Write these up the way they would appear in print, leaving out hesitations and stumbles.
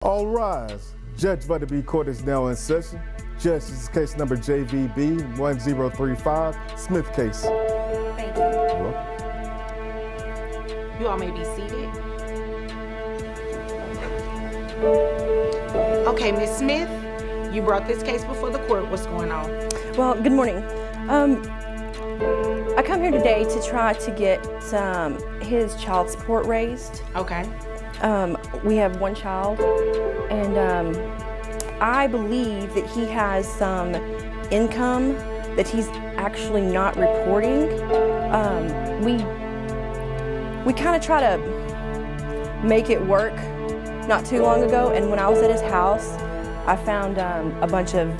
All rise. JudgeVondaB court is now in session. Judge, this is case number JVB 1035, Smith case. Thank you. Hello. You all may be seated. Okay, Ms. Smith, you brought this case before the court. What's going on? Well, good morning. I come here today to try to get his child support raised. Okay. We have one child, and I believe that he has some income that he's actually not reporting. We kind of try to make it work not too long ago, and when I was at his house, I found a bunch of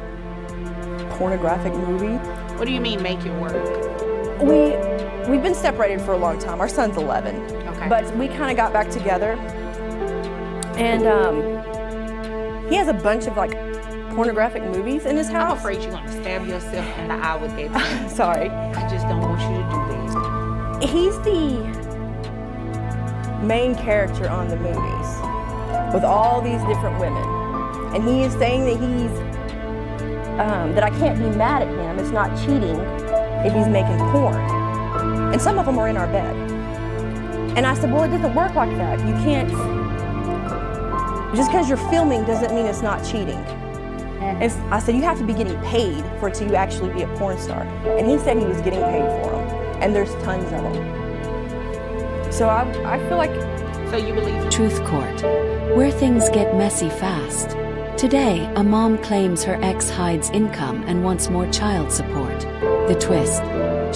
pornographic movie. What do you mean make it work? We've been separated for a long time. Our son's 11. Okay. But we kind of got back together, and he has a bunch of like pornographic movies in his house. I'm afraid you're gonna stab yourself in the eye with that thing. Sorry. I just don't want you to do that. He's the main character on the movies with all these different women, and he is saying that that I can't be mad at him. It's not cheating if he's making porn, and some of them are in our bed. And I said, well, it doesn't work like that. You can't, just because you're filming doesn't mean it's not cheating. I said, you have to be getting paid for it to actually be a porn star. And he said he was getting paid for them, and there's tons of them. So I feel like... So you believe... Truth Court, where things get messy fast. Today, a mom claims her ex hides income and wants more child support. The twist: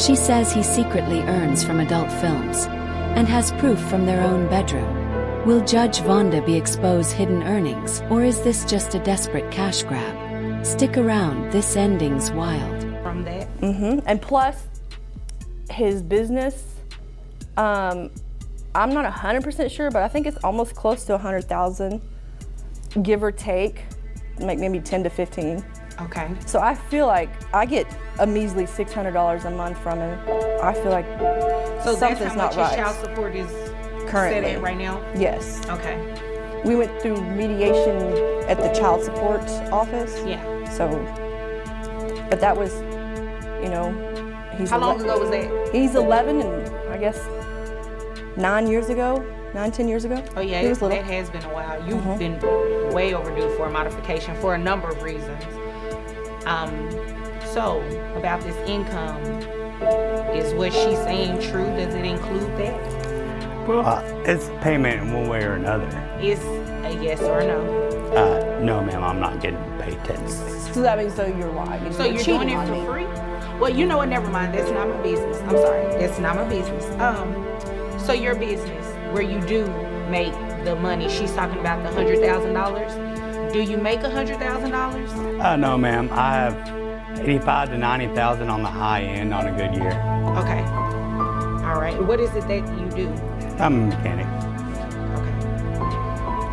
she says he secretly earns from adult films and has proof from their own bedroom. Will JudgeVondaB expose hidden earnings, or is this just a desperate cash grab? Stick around, this ending's wild. From that? And plus, his business, I'm not 100% sure, but I think it's almost close to 100,000, give or take, like maybe 10 to 15. Okay. So I feel like I get a measly $600 a month from him. I feel like So that's something's how not much right. your child support is Currently. set at right now? Yes. Okay. We went through mediation at the child support office. Yeah. So, but that was, you know, he's How long ago was that? He's 11, and I guess 10 years ago. Oh yeah, He was little. that has been a while. You've been way overdue for a modification for a number of reasons. So about this income, is what she's saying true? Does it include that? Well, it's payment in one way or another. Is a yes or a no? No, ma'am, I'm not getting paid technically. So that means you're lying. So you're doing it for free? Well, you know what? Never mind. That's not my business. I'm sorry. That's not my business. So your business, where you do make the money, she's talking about the $100,000. Do you make $100,000? No, ma'am, I have 85 to 90,000 on the high end on a good year. Okay. All right. What is it that you do? I'm a mechanic. Okay.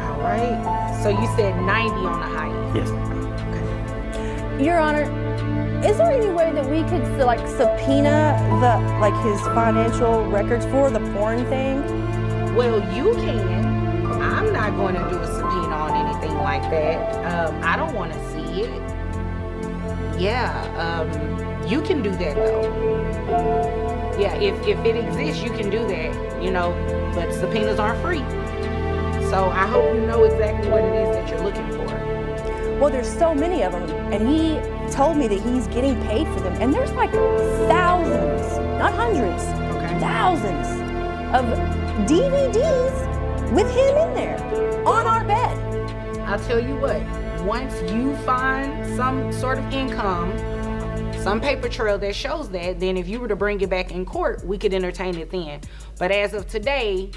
All right. So you said 90 on the high end. Yes, ma'am. Okay. Your Honor, is there any way that we could like subpoena his financial records for the porn thing? Well, you can. I'm not going to do a subpoena on anything like that. I don't want to see it. Yeah, you can do that though. Yeah, if it exists, you can do that, you know, but subpoenas aren't free. So I hope you know exactly what it is that you're looking for. Well, there's so many of them, and he told me that he's getting paid for them, and there's like thousands, not hundreds, thousands of DVDs with him in there on our bed. I'll tell you what, once you find some sort of income, some paper trail that shows that, then if you were to bring it back in court, we could entertain it then. But as of today,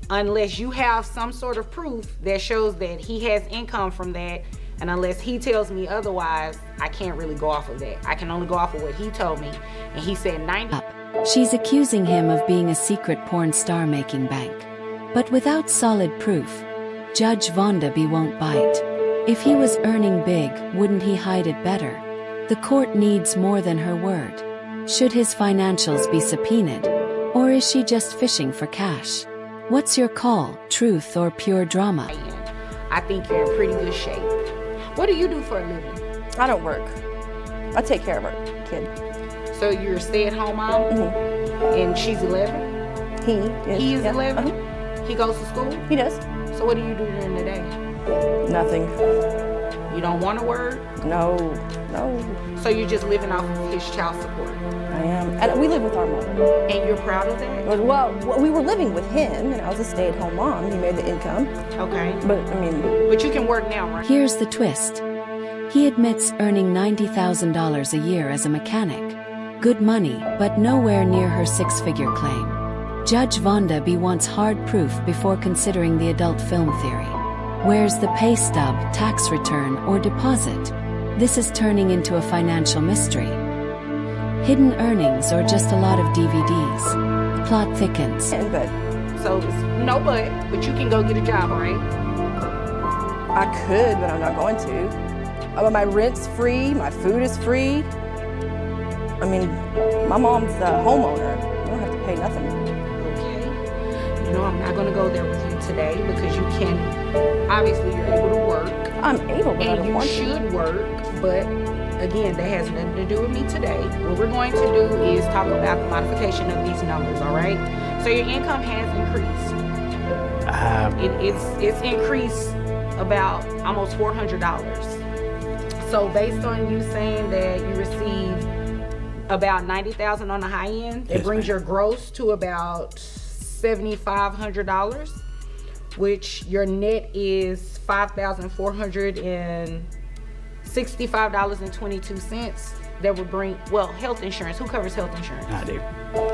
unless you have some sort of proof that shows that he has income from that, and unless he tells me otherwise, I can't really go off of that. I can only go off of what he told me, and he said 90. She's accusing him of being a secret porn star making bank. But without solid proof, JudgeVondaB won't bite. If he was earning big, wouldn't he hide it better? The court needs more than her word. Should his financials be subpoenaed? Or is she just fishing for cash? What's your call, truth or pure drama? I think you're in pretty good shape. What do you do for a living? I don't work. I take care of our kid. So you're a stay-at-home mom? And she's 11? He is 11? He goes to school? He does. So what do you do during the day? Nothing. You don't want to work? No. So you're just living off of his child support? I am. And we live with our mother. And you're proud of that? Well, we were living with him, and I was a stay-at-home mom. He made the income. Okay. But you can work now, right? Here's the twist. He admits earning $90,000 a year as a mechanic. Good money, but nowhere near her six-figure claim. JudgeVondaB wants hard proof before considering the adult film theory. Where's the pay stub, tax return, or deposit? This is turning into a financial mystery. Hidden earnings or just a lot of DVDs? Plot thickens. But you can go get a job, right? I could, but I'm not going to. My rent's free, my food is free. I mean, my mom's the homeowner. I don't have to pay nothing. Okay. You know, I'm not going to go there with you today because you can, obviously you're able to work. I'm able, but I don't want to. And you should work, but again, that has nothing to do with me today. What we're going to do is talk about the modification of these numbers, all right? So your income has increased. It's increased about almost $400. So based on you saying that you receive about $90,000 on the high end, it brings your gross to about $7,500, which your net is $5,465.22. That would bring, health insurance. Who covers health insurance? I do.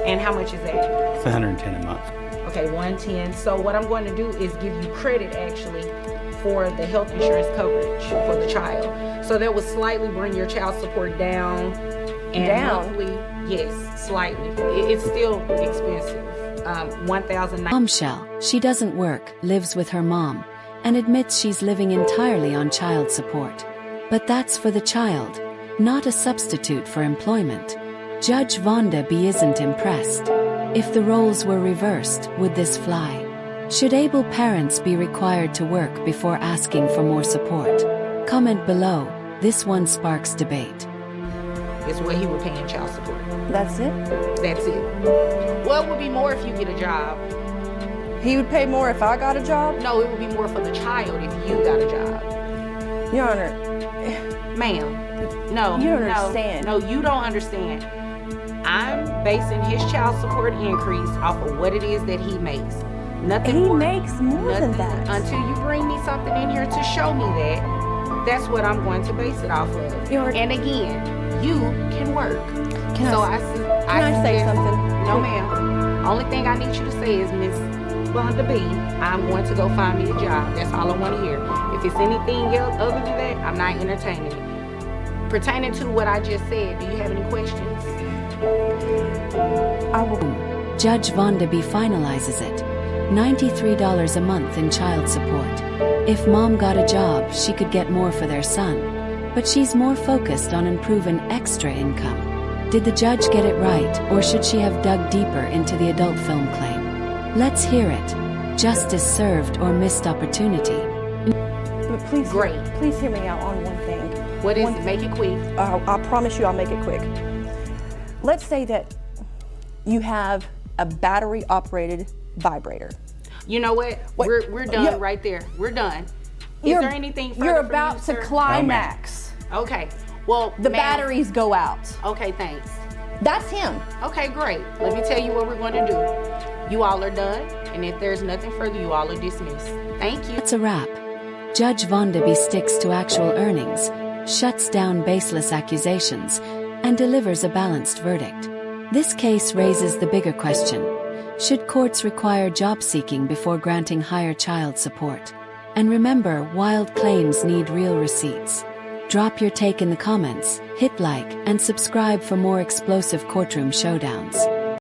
And how much is that? It's $110 a month. Okay, $110. So what I'm going to do is give you credit actually for the health insurance coverage for the child. So that would slightly bring your child support down. And monthly, yes, slightly. It's still expensive. $1,009. Bombshell. She doesn't work, lives with her mom, and admits she's living entirely on child support. But that's for the child, not a substitute for employment. JudgeVondaB isn't impressed. If the roles were reversed, would this fly? Should able parents be required to work before asking for more support? Comment below. This one sparks debate. Is what he would pay in child support. That's it? That's it. Well, it would be more if you get a job. He would pay more if I got a job? No, it would be more for the child if you got a job. Your Honor. Ma'am, no. You don't understand. No, you don't understand. I'm basing his child support increase off of what it is that he makes. Nothing he more. Makes more than that. Until you bring me something in here to show me that, that's what I'm going to base it off of. And again, you can work. Can I say something? No, ma'am. Only thing I need you to say is, Miss JudgeVondaB, I'm going to go find me a job. That's all I want to hear. If it's anything else other than that, I'm not entertaining it. Pertaining to what I just said, do you have any questions? I will. JudgeVondaB finalizes it. $93 a month in child support. If mom got a job, she could get more for their son. But she's more focused on improving extra income. Did the judge get it right, or should she have dug deeper into the adult film claim? Let's hear it. Justice served or missed opportunity? But please, please hear me out on one thing. What is it? Make it quick. I promise you I'll make it quick. Let's say that you have a battery-operated vibrator. You know what? We're done right there. We're done. Is there anything further You're from about you, to sir? climax. Okay. Well, the batteries go out. Okay, thanks. That's him. Okay, great. Let me tell you what we're going to do. You all are done, and if there's nothing further, you all are dismissed. Thank you. That's a wrap. JudgeVondaB sticks to actual earnings, shuts down baseless accusations, and delivers a balanced verdict. This case raises the bigger question. Should courts require job seeking before granting higher child support? And remember, wild claims need real receipts. Drop your take in the comments, hit like, and subscribe for more explosive courtroom showdowns.